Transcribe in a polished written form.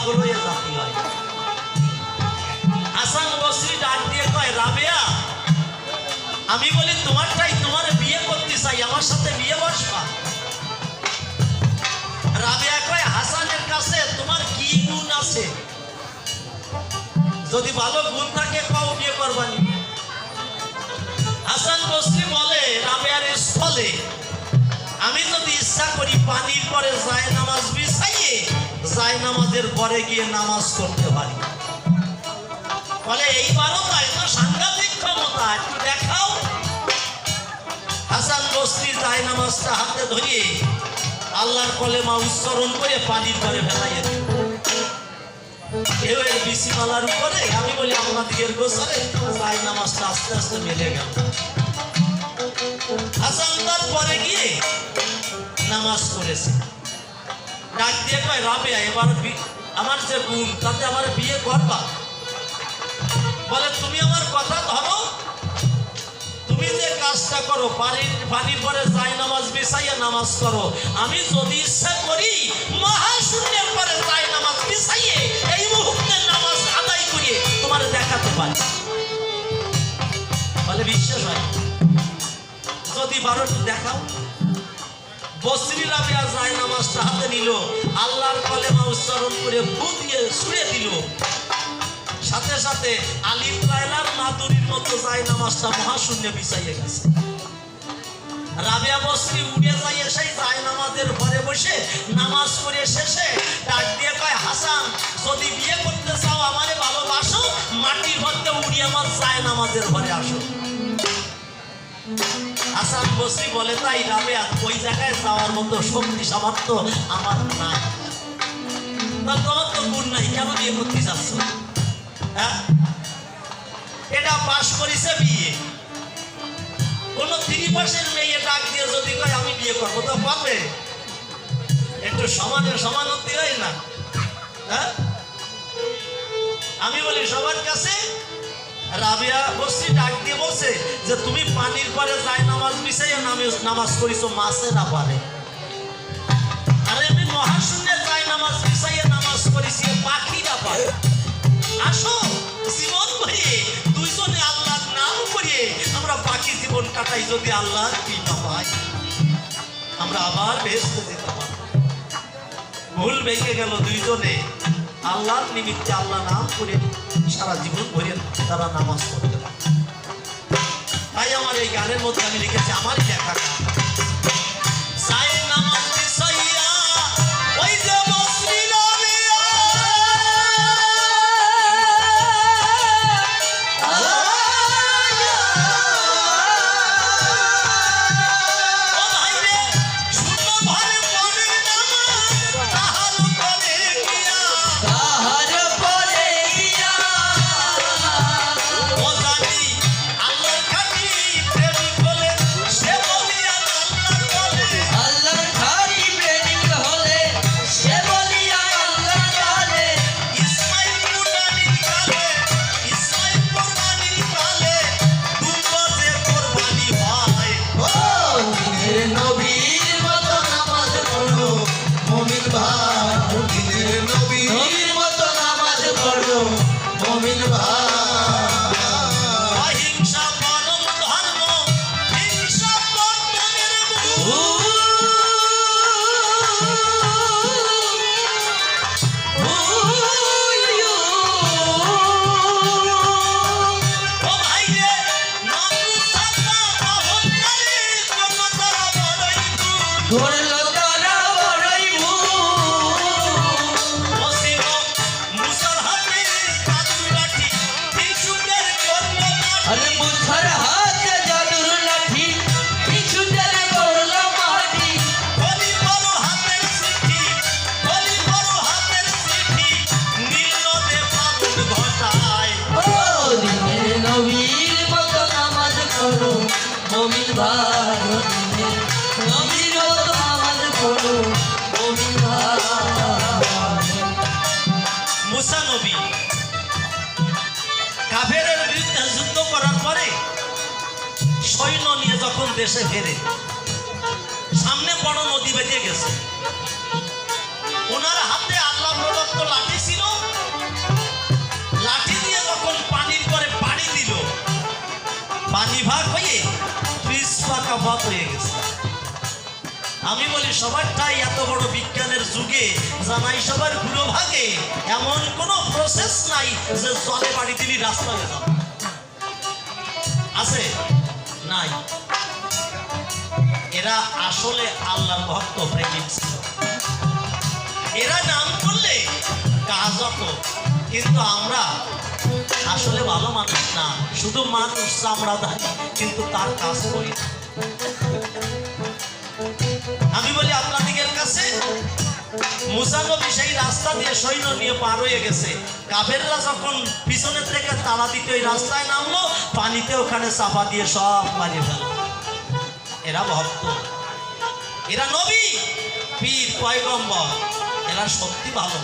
পাগল হয়ে জাতি হয়। হাসান বসরি ডাক দিয়ে কয়, রাবেয়া, আমি বলি তোমারটাই, তোমার বিয়ে করতে চাই, আমার সাথে বিয়ে বসবা? রাবেয়া কয়, হাসানের কাছে তোমার কি গুণ আছে? যদি ভালো গুণ থাকে কও, বিয়ে করবানি। হাসান বসরি বলে, রাবেয়ার স্থলে আমি যদি ইচ্ছা করি পানির পরে যায় নামাজ বিছাইয়ে যায় নামাজের পরে গিয়ে নামাজ করতে পারি। বলে এইবারও তাই তো, সাংঘাতিক ক্ষমতা, একটু দেখাও। হাসান বসরি যায় নামাজটা হাতে ধরিয়ে আল্লাহর কলেমা উচ্চারণ করে পানির পরে ফেলাইয়ে দিল। কেউ এর বিসিমালার উপরে, আমি বলি আপনাদের গোসরে যায় নামাজটা আস্তে আস্তে মেলে গেল। হাসান তার পরে গিয়ে নামাজ করেছে। ডাক দিয়ে কয়, রাবেয়া, এবার আমার যে গুণ তাতে আমার বিয়ে করবা? বলে, তুমি আমার কথা ধরো, তুমি যে কাজটা করো পানির পরে যাই নামাজ বিছাইয়া নামাজ করো, আমি যদি ইচ্ছা করি মহাশূন্যের পরে যাই নামাজ বিছাইয়ে এই মুহূর্তে নামাজ আদায় করিয়ে তোমার দেখাতে পারি। বলে, বিশ্বাস হয়? যদি পারো দেখাও। বসরি রাবেয়া যায় নামাজটা হাতে নিল, আল্লাহর কলেমা উচ্চারণ করে ফু দিয়ে ছুঁড়ে দিল। সাথে সাথে আলিফ লায়লার মাদুরির মতো যায় নামাজটা মহাশূন্যে বিছাইয়ে গেছে। রাবেয়া বসরি উড়ে যায় সেই যায় নামাজের ঘরে বসে নামাজ করে শেষে ডাক দিয়ে কয়, হাসান, যদি বিয়ে করতে চাও, আমারে ভালোবাসো, মাটির মধ্যে উড়িয়ে আমার যায় নামাজের ঘরে আসো। হাসান বসরি বলে, তাই রাবেয়া, ওই জায়গায় যাওয়ার মতো শক্তি সামর্থ্য আমার নাই। তোমার তো গুণ নাই, কেন বিয়ে করতে চাচ্ছ? হ্যাঁ, এটা পাশ করেছে বিয়ে। কোন 3 পাশের মেয়ে ডাক দিয়ে যদি কয় আমি বিয়ে করবো, তো পারবে? একটু সমানতি হয় না? হ্যাঁ, আমি বলি সবার কাছে রাবেয়া বসরি ডাক দিয়ে বলছে যে তুমি পানির পরে যায় নামাজ বিছাইয়া নামাজ করিছো মাছেরা পারে, আরে আমি মহাশূন্যে যায় নামাজ বিছাইয়া নামাজ করেছি পাখিরা পারে। আসো জীবন ভরিয়ে দুইজনে আল্লাহর নাম করিয়ে আমরা বাকি জীবন কাটাই, যদি আল্লাহর কৃপা পাই আমরা আবার বেহেশতে যেতে পারি। ভুল ভেঙে গেল, দুইজনে আল্লাহর নিমিত্তে আল্লাহ নাম করে সারা জীবন ভরে তারা নামাজ পড়তে পারে। তাই আমার এই গানের মধ্যে আমি লিখেছি, আমারই লেখা মুসা নবী কাফেরের বিরুদ্ধে যুদ্ধ করার পরে সৈন্য নিয়ে যখন দেশে ফেরে, সামনে বড় নদী বেরিয়ে গেছে, ওনার হাতে আল্লাহ প্রদত্ত মতো লাঠি ছিল, লাঠি দিয়ে যখন পানির পরে পানি দিল, পানি ভাগ হয়ে 30 পাকা ভাগ হয়ে গেছে। আমি বলি সবারটাই এত বড় বিজ্ঞানের যুগে জানাই সবার গুলো ভাগে এমন কোন প্রসেস নাই যে জলে বাড়ি দিলি রাস্তা হয়ে যাবে, আছে নাই। এরা আসলে আল্লাহর ভক্ত, প্রেমিক ছিল। এরা নাম করলে কাজ হতো, কিন্তু আমরা আসলে ভালো মানুষ না, শুধু মানুষ চামড়াধারী, কিন্তু তার কাজ করি। আমি বলি আপনাদের কাছে মুসা নবী সেই রাস্তা দিয়ে সৈন্য নিয়ে পার হয়ে গেছে, কাফেররা যখন পিছনের থেকে তালা দিতে ওই রাস্তায় নামলো, পানিতে ওখানে চাপা দিয়ে সব মারিয়ে ফেল। এরা ভক্ত, এরা নবী, পীর, পয়গম্বর, এরা সত্যি ভালো।